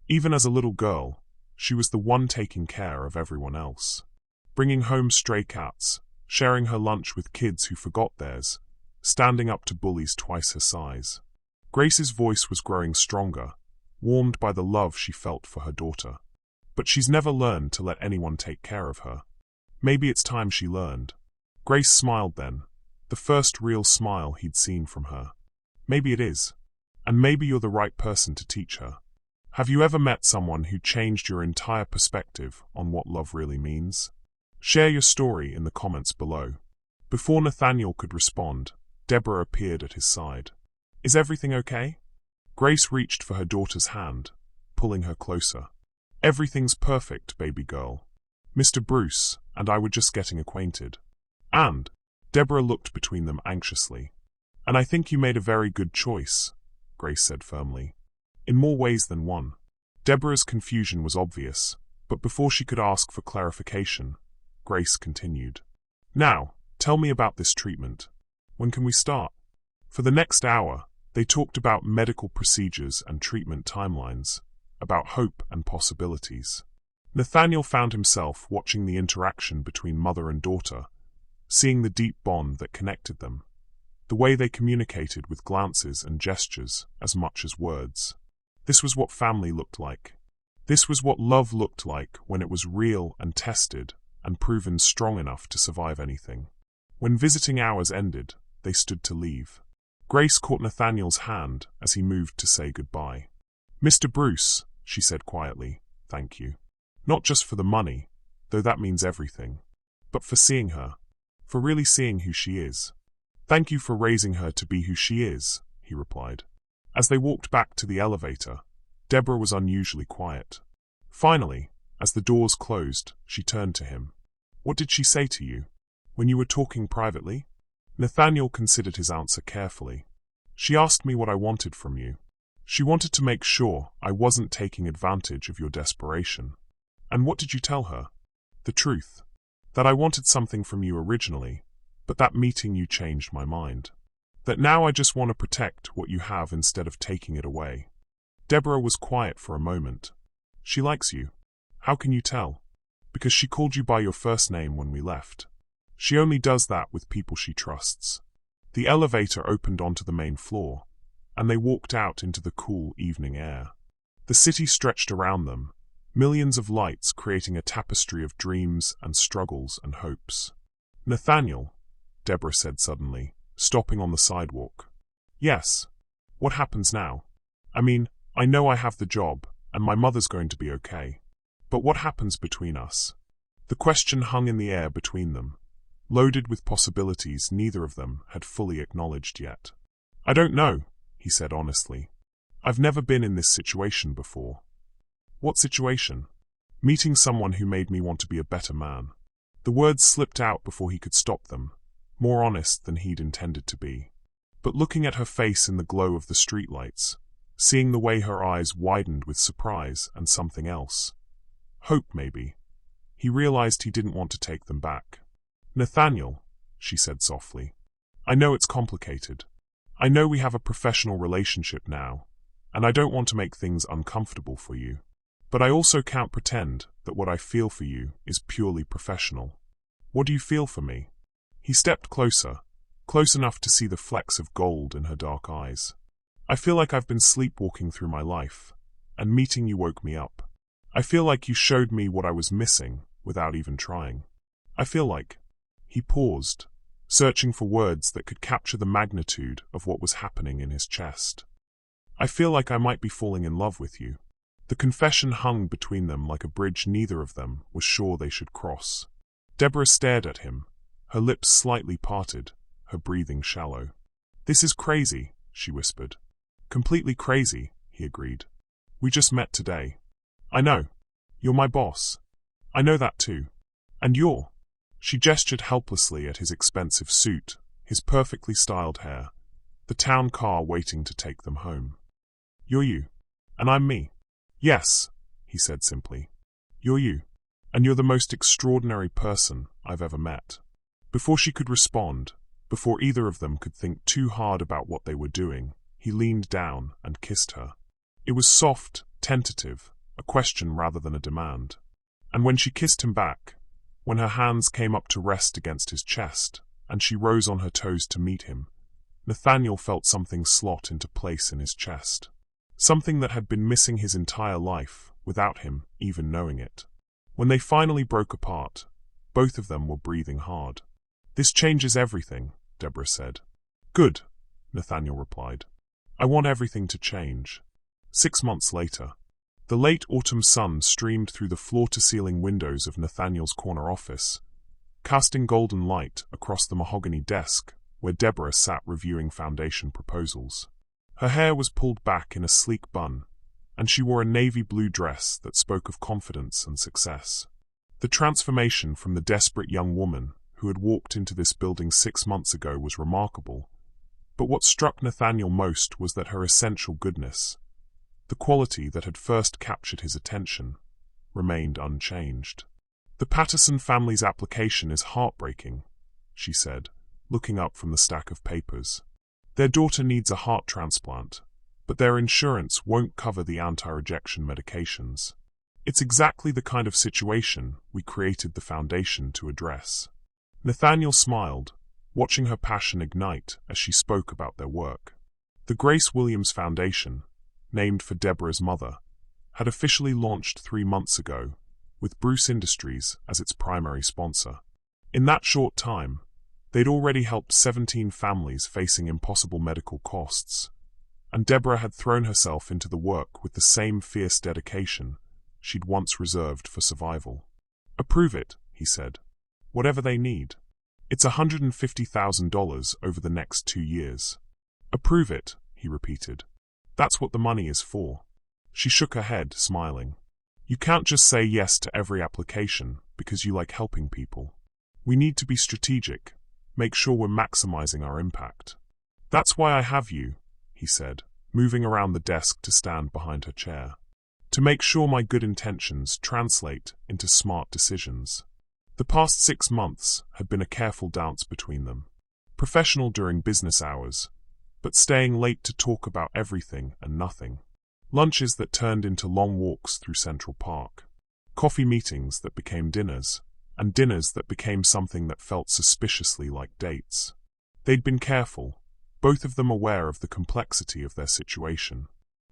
Even as a little girl, she was the one taking care of everyone else. Bringing home stray cats, sharing her lunch with kids who forgot theirs, standing up to bullies twice her size. Grace's voice was growing stronger, warmed by the love she felt for her daughter. But she's never learned to let anyone take care of her. Maybe it's time she learned. Grace smiled then, the first real smile he'd seen from her. Maybe it is. And maybe you're the right person to teach her. Have you ever met someone who changed your entire perspective on what love really means? Share your story in the comments below. Before Nathaniel could respond, Deborah appeared at his side. Is everything okay? Grace reached for her daughter's hand, pulling her closer. Everything's perfect, baby girl. Mr. Bruce and I were just getting acquainted. And Deborah looked between them anxiously. And I think you made a very good choice, Grace said firmly. In more ways than one. Deborah's confusion was obvious, but before she could ask for clarification, Grace continued. Now, tell me about this treatment. When can we start? For the next hour, they talked about medical procedures and treatment timelines, about hope and possibilities. Nathaniel found himself watching the interaction between mother and daughter, seeing the deep bond that connected them, the way they communicated with glances and gestures as much as words. This was what family looked like. This was what love looked like when it was real and tested and proven strong enough to survive anything. When visiting hours ended, they stood to leave. Grace caught Nathaniel's hand as he moved to say goodbye. Mr. Bruce, she said quietly, thank you. Not just for the money, though that means everything, but for seeing her, for really seeing who she is. Thank you for raising her to be who she is, he replied. As they walked back to the elevator, Deborah was unusually quiet. Finally, as the doors closed, she turned to him. What did she say to you? When you were talking privately? Nathaniel considered his answer carefully. She asked me what I wanted from you. She wanted to make sure I wasn't taking advantage of your desperation. And what did you tell her? The truth. That I wanted something from you originally, but that meeting you changed my mind. That now I just want to protect what you have instead of taking it away. Deborah was quiet for a moment. She likes you. How can you tell? Because she called you by your first name when we left. She only does that with people she trusts. The elevator opened onto the main floor, and they walked out into the cool evening air. The city stretched around them, millions of lights creating a tapestry of dreams and struggles and hopes. Nathaniel, Deborah said suddenly, stopping on the sidewalk. Yes. What happens now? I mean, I know I have the job, and my mother's going to be okay. But what happens between us? The question hung in the air between them, loaded with possibilities neither of them had fully acknowledged yet. "I don't know," he said honestly. "I've never been in this situation before." "What situation?" "Meeting someone who made me want to be a better man." The words slipped out before he could stop them, more honest than he'd intended to be. But looking at her face in the glow of the streetlights, seeing the way her eyes widened with surprise and something else, hope maybe, he realized he didn't want to take them back. "Nathaniel," she said softly, "I know it's complicated. I know we have a professional relationship now, and I don't want to make things uncomfortable for you. But I also can't pretend that what I feel for you is purely professional. What do you feel for me?" He stepped closer, close enough to see the flecks of gold in her dark eyes. "I feel like I've been sleepwalking through my life, and meeting you woke me up. I feel like you showed me what I was missing without even trying. I feel like—" He paused, searching for words that could capture the magnitude of what was happening in his chest. "I feel like I might be falling in love with you." The confession hung between them like a bridge neither of them was sure they should cross. Deborah stared at him, her lips slightly parted, her breathing shallow. "This is crazy," she whispered. "Completely crazy," he agreed. "We just met today." "I know. You're my boss. I know that too. And you're—" She gestured helplessly at his expensive suit, his perfectly styled hair, the town car waiting to take them home. "You're you. And I'm me." "Yes," he said simply. "You're you. And you're the most extraordinary person I've ever met." Before she could respond, before either of them could think too hard about what they were doing, he leaned down and kissed her. It was soft, tentative, a question rather than a demand. And when she kissed him back, when her hands came up to rest against his chest, and she rose on her toes to meet him, Nathaniel felt something slot into place in his chest. Something that had been missing his entire life, without him even knowing it. When they finally broke apart, both of them were breathing hard. "This changes everything," Deborah said. "Good," Nathaniel replied. "I want everything to change." 6 months later, the late autumn sun streamed through the floor-to-ceiling windows of Nathaniel's corner office, casting golden light across the mahogany desk where Deborah sat reviewing foundation proposals. Her hair was pulled back in a sleek bun, and she wore a navy blue dress that spoke of confidence and success. The transformation from the desperate young woman who had walked into this building 6 months ago was remarkable, but what struck Nathaniel most was that her essential goodness, the quality that had first captured his attention, remained unchanged. "The Patterson family's application is heartbreaking," she said, looking up from the stack of papers. "Their daughter needs a heart transplant, but their insurance won't cover the anti-rejection medications. It's exactly the kind of situation we created the foundation to address." Nathaniel smiled, watching her passion ignite as she spoke about their work. The Grace Williams Foundation, named for Deborah's mother, had officially launched 3 months ago, with Bruce Industries as its primary sponsor. In that short time, they'd already helped 17 families facing impossible medical costs, and Deborah had thrown herself into the work with the same fierce dedication she'd once reserved for survival. "Approve it," he said. "Whatever they need. It's $150,000 over the next 2 years." "Approve it," he repeated. "That's what the money is for." She shook her head, smiling. "You can't just say yes to every application because you like helping people. We need to be strategic, make sure we're maximizing our impact." "That's why I have you," he said, moving around the desk to stand behind her chair. "To make sure my good intentions translate into smart decisions." The past 6 months had been a careful dance between them. Professional during business hours, but staying late to talk about everything and nothing. Lunches that turned into long walks through Central Park. Coffee meetings that became dinners, and dinners that became something that felt suspiciously like dates. They'd been careful, both of them aware of the complexity of their situation.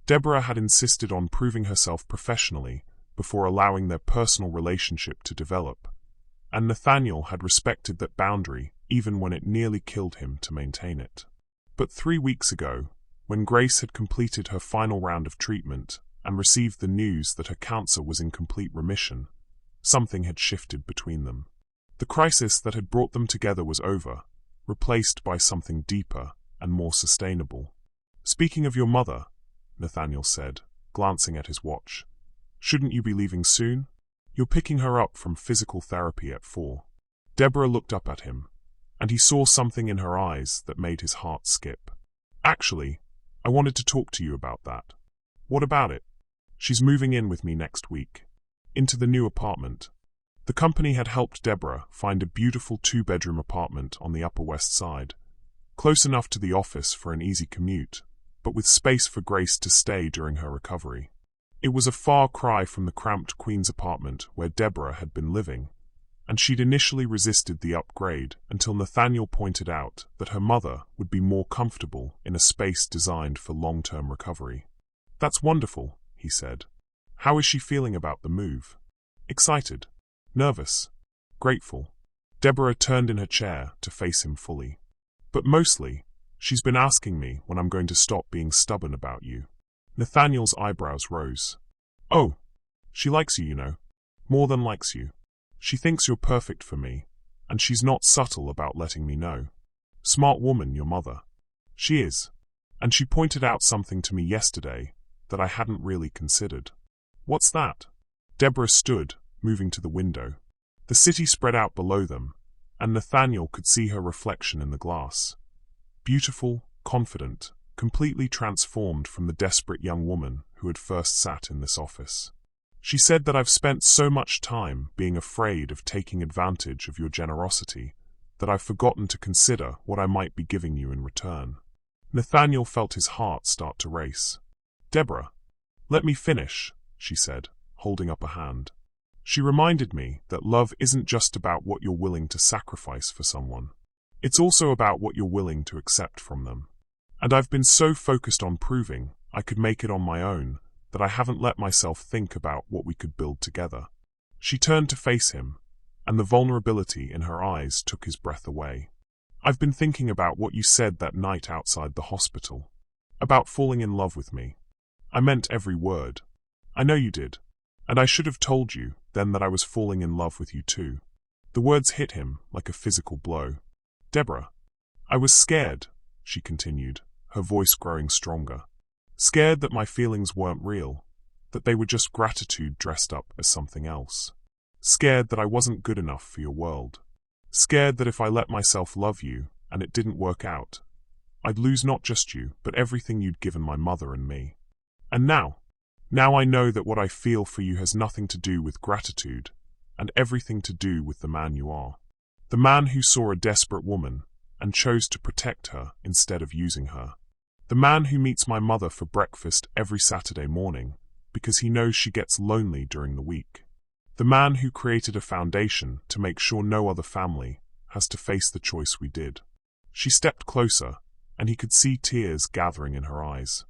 Deborah had insisted on proving herself professionally before allowing their personal relationship to develop, and Nathaniel had respected that boundary even when it nearly killed him to maintain it. But 3 weeks ago, when Grace had completed her final round of treatment and received the news that her cancer was in complete remission, Something had shifted between them. The crisis that had brought them together was over, replaced by something deeper and more sustainable. "Speaking of your mother," Nathaniel said, glancing at his watch, "shouldn't you be leaving soon? You're picking her up from physical therapy at 4. Deborah looked up at him, and he saw something in her eyes that made his heart skip. "Actually, I wanted to talk to you about that." "What about it?" "She's moving in with me next week. Into the new apartment." The company had helped Deborah find a beautiful 2-bedroom apartment on the Upper West Side, close enough to the office for an easy commute, but with space for Grace to stay during her recovery. It was a far cry from the cramped Queens apartment where Deborah had been living, and she'd initially resisted the upgrade until Nathaniel pointed out that her mother would be more comfortable in a space designed for long-term recovery. "That's wonderful," he said. "How is she feeling about the move?" "Excited. Nervous. Grateful." Deborah turned in her chair to face him fully. "But mostly, she's been asking me when I'm going to stop being stubborn about you." Nathaniel's eyebrows rose. "Oh, she likes you, you know. More than likes you. She thinks you're perfect for me, and she's not subtle about letting me know. Smart woman, your mother." "She is. And she pointed out something to me yesterday that I hadn't really considered." "What's that?" Deborah stood, moving to the window. The city spread out below them, and Nathaniel could see her reflection in the glass. Beautiful, confident, completely transformed from the desperate young woman who had first sat in this office. "She said that I've spent so much time being afraid of taking advantage of your generosity that I've forgotten to consider what I might be giving you in return." Nathaniel felt his heart start to race. "Deborah, let me finish," she said, holding up a hand. "She reminded me that love isn't just about what you're willing to sacrifice for someone. It's also about what you're willing to accept from them. And I've been so focused on proving I could make it on my own that I haven't let myself think about what we could build together." She turned to face him, and the vulnerability in her eyes took his breath away. "I've been thinking about what you said that night outside the hospital. About falling in love with me. I meant every word. I know you did. And I should have told you then that I was falling in love with you too." The words hit him like a physical blow. "Deborah, I was scared," she continued, her voice growing stronger. "Scared that my feelings weren't real, that they were just gratitude dressed up as something else. Scared that I wasn't good enough for your world. Scared that if I let myself love you and it didn't work out, I'd lose not just you, but everything you'd given my mother and me. And now I know that what I feel for you has nothing to do with gratitude and everything to do with the man you are. The man who saw a desperate woman and chose to protect her instead of using her. The man who meets my mother for breakfast every Saturday morning because he knows she gets lonely during the week. The man who created a foundation to make sure no other family has to face the choice we did." She stepped closer, and he could see tears gathering in her eyes.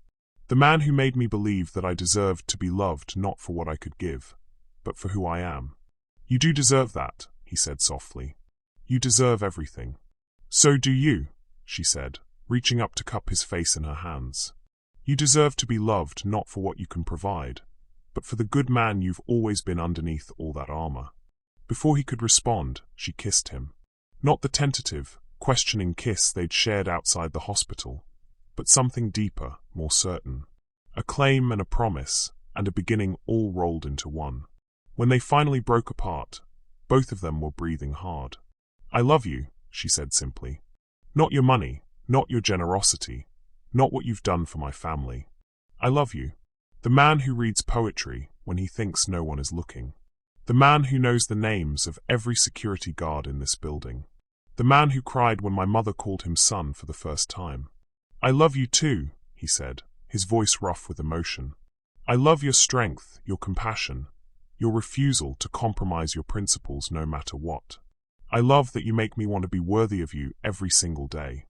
"The man who made me believe that I deserved to be loved not for what I could give, but for who I am. You do deserve that," he said softly. "You deserve everything." "So do you," she said, reaching up to cup his face in her hands. "You deserve to be loved not for what you can provide, but for the good man you've always been underneath all that armor." Before he could respond, she kissed him. Not the tentative, questioning kiss they'd shared outside the hospital, but something deeper, more certain. A claim and a promise, and a beginning all rolled into one. When they finally broke apart, both of them were breathing hard. "I love you," she said simply. "Not your money, not your generosity, not what you've done for my family. I love you. The man who reads poetry when he thinks no one is looking. The man who knows the names of every security guard in this building. The man who cried when my mother called him son for the first time. I love you too," he said, his voice rough with emotion. "I love your strength, your compassion, your refusal to compromise your principles no matter what. I love that you make me want to be worthy of you every single day.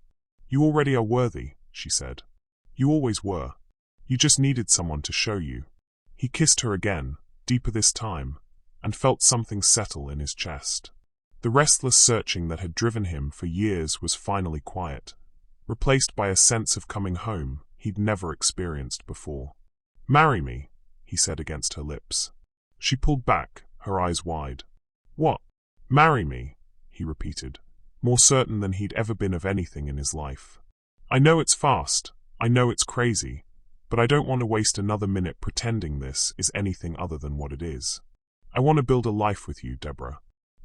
You already are worthy," she said. "You always were. You just needed someone to show you." He kissed her again, deeper this time, and felt something settle in his chest. The restless searching that had driven him for years was finally quiet, replaced by a sense of coming home he'd never experienced before. "Marry me," he said against her lips. She pulled back, her eyes wide. "What? Marry me?" he repeated, more certain than he'd ever been of anything in his life. "I know it's fast, I know it's crazy, but I don't want to waste another minute pretending this is anything other than what it is. I want to build a life with you, Deborah.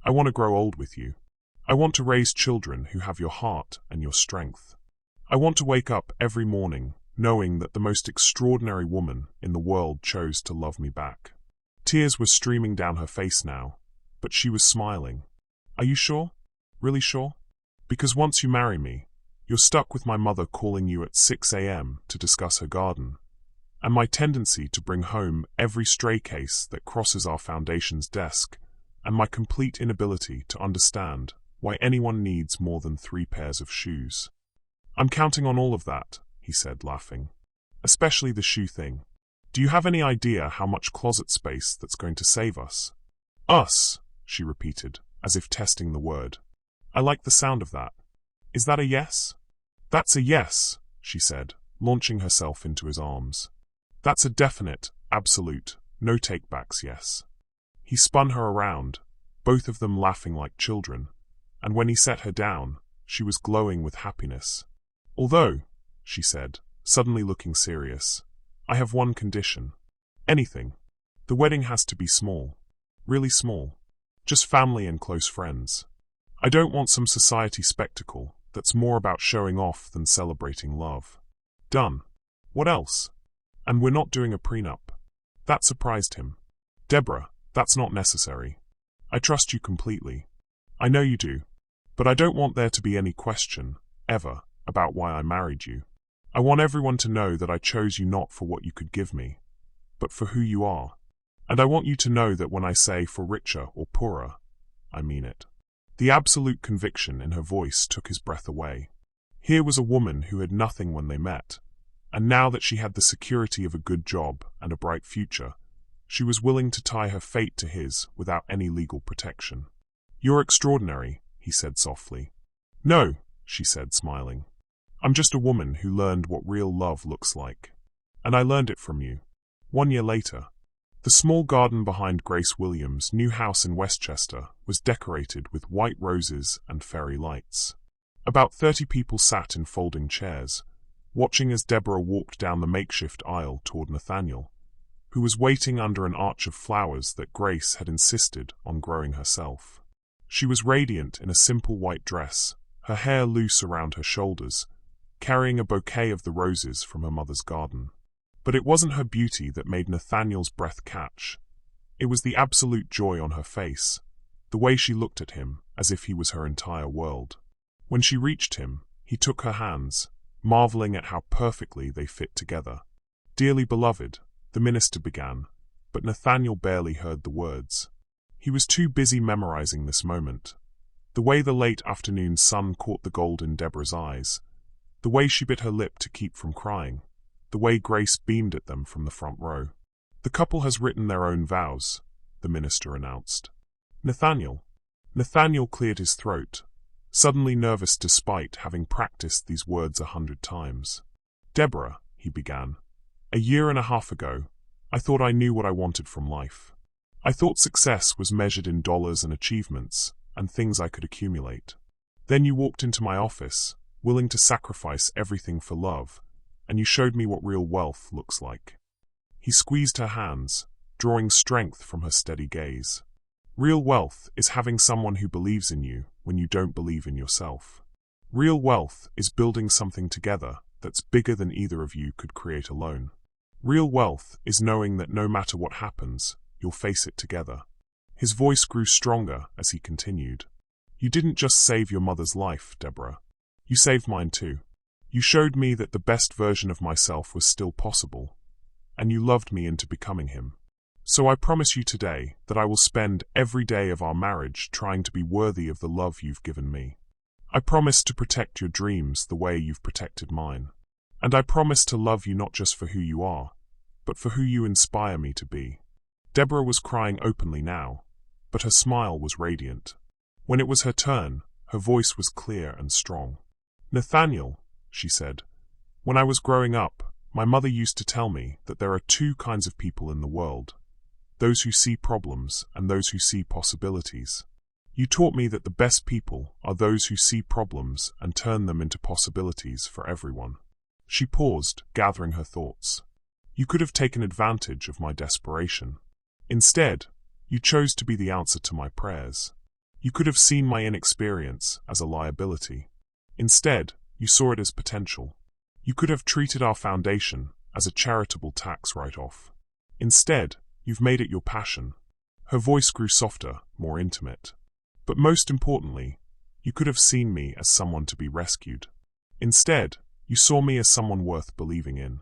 I want to grow old with you. I want to raise children who have your heart and your strength. I want to wake up every morning knowing that the most extraordinary woman in the world chose to love me back." Tears were streaming down her face now, but she was smiling. "Are you sure? Really sure? Because once you marry me, you're stuck with my mother calling you at 6 a.m. to discuss her garden, and my tendency to bring home every stray case that crosses our foundation's desk, and my complete inability to understand why anyone needs more than 3 pairs of shoes." "I'm counting on all of that," he said, laughing. "Especially the shoe thing. Do you have any idea how much closet space that's going to save us?" "Us," she repeated, as if testing the word. "I like the sound of that. Is that a yes?" "That's a yes," she said, launching herself into his arms. "That's a definite, absolute, no takebacks yes." He spun her around, both of them laughing like children, and when he set her down, she was glowing with happiness. "Although," she said, suddenly looking serious, "I have one condition. Anything. The wedding has to be small. Really small. Just family and close friends. I don't want some society spectacle that's more about showing off than celebrating love." "Done. What else?" "And we're not doing a prenup." That surprised him. "Deborah, that's not necessary. I trust you completely. I know you do. But I don't want there to be any question, ever, about why I married you. I want everyone to know that I chose you not for what you could give me, but for who you are. And I want you to know that when I say for richer or poorer, I mean it." The absolute conviction in her voice took his breath away. Here was a woman who had nothing when they met, and now that she had the security of a good job and a bright future, she was willing to tie her fate to his without any legal protection. "You're extraordinary," he said softly. "No," she said, smiling. "I'm just a woman who learned what real love looks like. And I learned it from you." 1 year later, the small garden behind Grace Williams' new house in Westchester was decorated with white roses and fairy lights. About 30 people sat in folding chairs, watching as Deborah walked down the makeshift aisle toward Nathaniel, who was waiting under an arch of flowers that Grace had insisted on growing herself. She was radiant in a simple white dress, her hair loose around her shoulders, carrying a bouquet of the roses from her mother's garden. But it wasn't her beauty that made Nathaniel's breath catch. It was the absolute joy on her face, the way she looked at him as if he was her entire world. When she reached him, he took her hands, marveling at how perfectly they fit together. "Dearly beloved," the minister began, but Nathaniel barely heard the words. He was too busy memorizing this moment. The way the late afternoon sun caught the gold in Deborah's eyes, the way she bit her lip to keep from crying, the way Grace beamed at them from the front row. "The couple has written their own vows," the minister announced. Nathaniel cleared his throat, suddenly nervous despite having practiced these words 100 times. "Deborah," he began, "a year and a half ago, I thought I knew what I wanted from life. I thought success was measured in dollars and achievements, and things I could accumulate. Then you walked into my office, willing to sacrifice everything for love, and you showed me what real wealth looks like." He squeezed her hands, drawing strength from her steady gaze. "Real wealth is having someone who believes in you when you don't believe in yourself. Real wealth is building something together that's bigger than either of you could create alone. Real wealth is knowing that no matter what happens, you'll face it together." His voice grew stronger as he continued. "You didn't just save your mother's life, Deborah. You saved mine too. You showed me that the best version of myself was still possible, and you loved me into becoming him. So I promise you today that I will spend every day of our marriage trying to be worthy of the love you've given me. I promise to protect your dreams the way you've protected mine. And I promise to love you not just for who you are, but for who you inspire me to be." Deborah was crying openly now, but her smile was radiant. When it was her turn, her voice was clear and strong. "Nathaniel," she said, "when I was growing up, my mother used to tell me that there are 2 kinds of people in the world. those who see problems and those who see possibilities. You taught me that the best people are those who see problems and turn them into possibilities for everyone. She paused, gathering her thoughts. You could have taken advantage of my desperation. Instead, you chose to be the answer to my prayers. You could have seen my inexperience as a liability. Instead, you saw it as potential. You could have treated our foundation as a charitable tax write-off. Instead, you've made it your passion. Her voice grew softer, more intimate. But most importantly, you could have seen me as someone to be rescued. Instead, you saw me as someone worth believing in.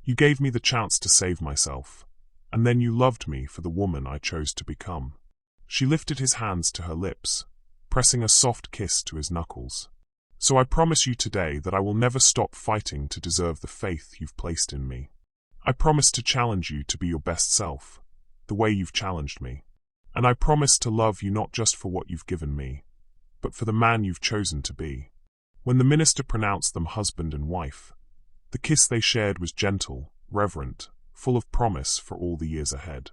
You gave me the chance to save myself, and then you loved me for the woman I chose to become. She lifted his hands to her lips, pressing a soft kiss to his knuckles. So I promise you today that I will never stop fighting to deserve the faith you've placed in me. I promise to challenge you to be your best self, the way you've challenged me. And I promise to love you not just for what you've given me, but for the man you've chosen to be. When the minister pronounced them husband and wife, the kiss they shared was gentle, reverent, full of promise for all the years ahead.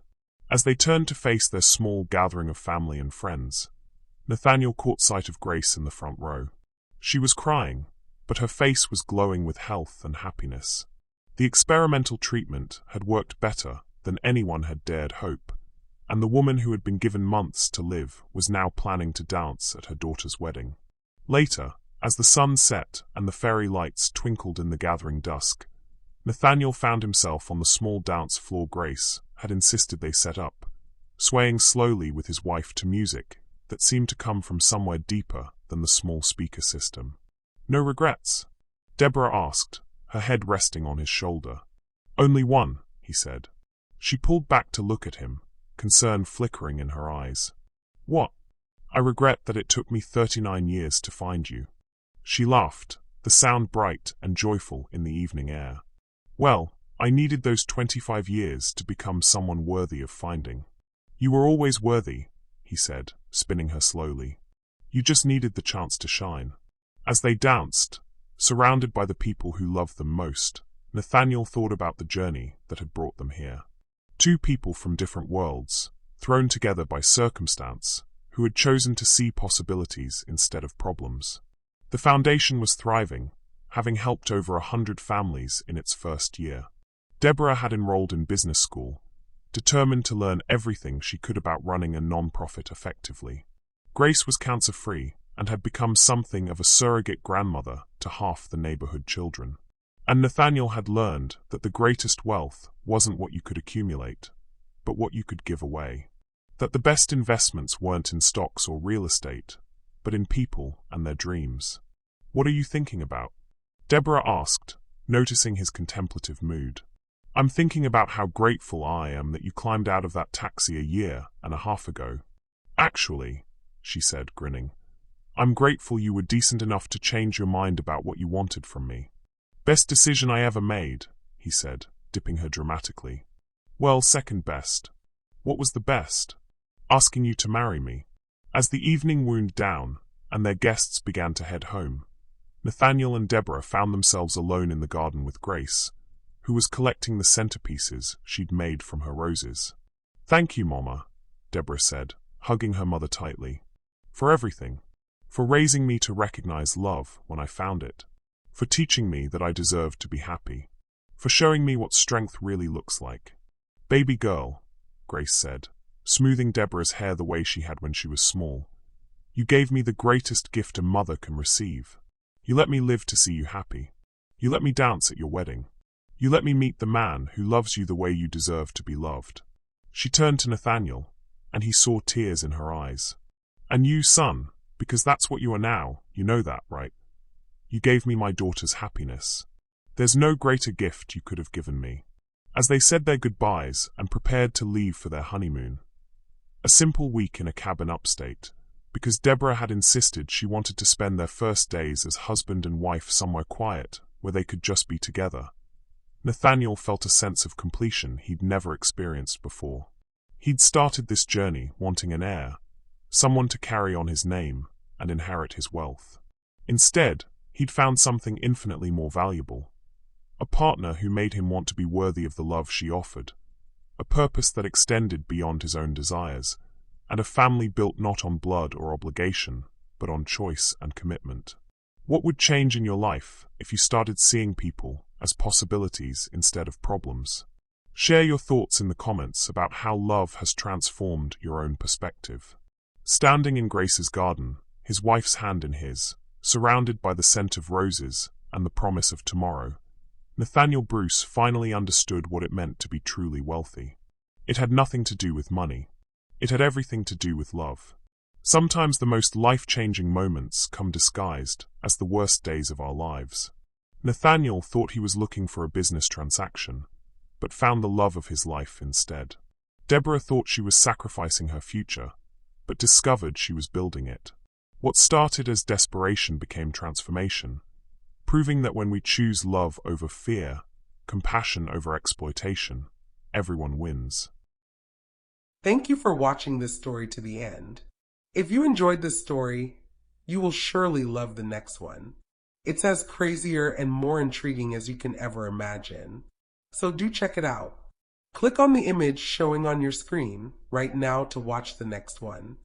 As they turned to face their small gathering of family and friends, Nathaniel caught sight of Grace in the front row. She was crying, but her face was glowing with health and happiness. The experimental treatment had worked better than anyone had dared hope, and the woman who had been given months to live was now planning to dance at her daughter's wedding. Later, as the sun set and the fairy lights twinkled in the gathering dusk, Nathaniel found himself on the small dance floor Grace had insisted they set up, swaying slowly with his wife to music that seemed to come from somewhere deeper than the small speaker system. No regrets? Deborah asked, her head resting on his shoulder. Only one, he said. She pulled back to look at him, concern flickering in her eyes. What? I regret that it took me 39 years to find you. She laughed, the sound bright and joyful in the evening air. Well, I needed those 25 years to become someone worthy of finding. You were always worthy, he said, spinning her slowly. You just needed the chance to shine. As they danced, surrounded by the people who loved them most, Nathaniel thought about the journey that had brought them here. Two people from different worlds, thrown together by circumstance, who had chosen to see possibilities instead of problems. The foundation was thriving, having helped over 100 families in its first year. Deborah had enrolled in business school, determined to learn everything she could about running a non-profit effectively. Grace was cancer-free and had become something of a surrogate grandmother to half the neighborhood children. And Nathaniel had learned that the greatest wealth wasn't what you could accumulate, but what you could give away. That the best investments weren't in stocks or real estate, but in people and their dreams. What are you thinking about? Deborah asked, noticing his contemplative mood. I'm thinking about how grateful I am that you climbed out of that taxi a year and a half ago. Actually, she said, grinning, I'm grateful you were decent enough to change your mind about what you wanted from me. Best decision I ever made, he said, dipping her dramatically. Well, second best. What was the best? Asking you to marry me. As the evening wound down and their guests began to head home, Nathaniel and Deborah found themselves alone in the garden with Grace, who was collecting the centerpieces she'd made from her roses. Thank you, Mama, Deborah said, hugging her mother tightly. For everything. For raising me to recognize love when I found it. For teaching me that I deserved to be happy. For showing me what strength really looks like. Baby girl, Grace said, smoothing Deborah's hair the way she had when she was small. You gave me the greatest gift a mother can receive. You let me live to see you happy. You let me dance at your wedding. You let me meet the man who loves you the way you deserve to be loved. She turned to Nathaniel, and he saw tears in her eyes. And you, son, because that's what you are now, you know that, right? You gave me my daughter's happiness. There's no greater gift you could have given me. As they said their goodbyes and prepared to leave for their honeymoon, a simple week in a cabin upstate, because Deborah had insisted she wanted to spend their first days as husband and wife somewhere quiet, where they could just be together, Nathaniel felt a sense of completion he'd never experienced before. He'd started this journey wanting an heir, someone to carry on his name and inherit his wealth. Instead, he'd found something infinitely more valuable. A partner who made him want to be worthy of the love she offered, a purpose that extended beyond his own desires, and a family built not on blood or obligation, but on choice and commitment. What would change in your life if you started seeing people as possibilities instead of problems? Share your thoughts in the comments about how love has transformed your own perspective. Standing in Grace's garden, his wife's hand in his, surrounded by the scent of roses and the promise of tomorrow, Nathaniel Bruce finally understood what it meant to be truly wealthy. It had nothing to do with money. It had everything to do with love. Sometimes the most life-changing moments come disguised as the worst days of our lives. Nathaniel thought he was looking for a business transaction, but found the love of his life instead. Deborah thought she was sacrificing her future, but discovered she was building it. What started as desperation became transformation, proving that when we choose love over fear, compassion over exploitation, everyone wins. Thank you for watching this story to the end. If you enjoyed this story, you will surely love the next one. It's as crazier and more intriguing as you can ever imagine. So do check it out. Click on the image showing on your screen right now to watch the next one.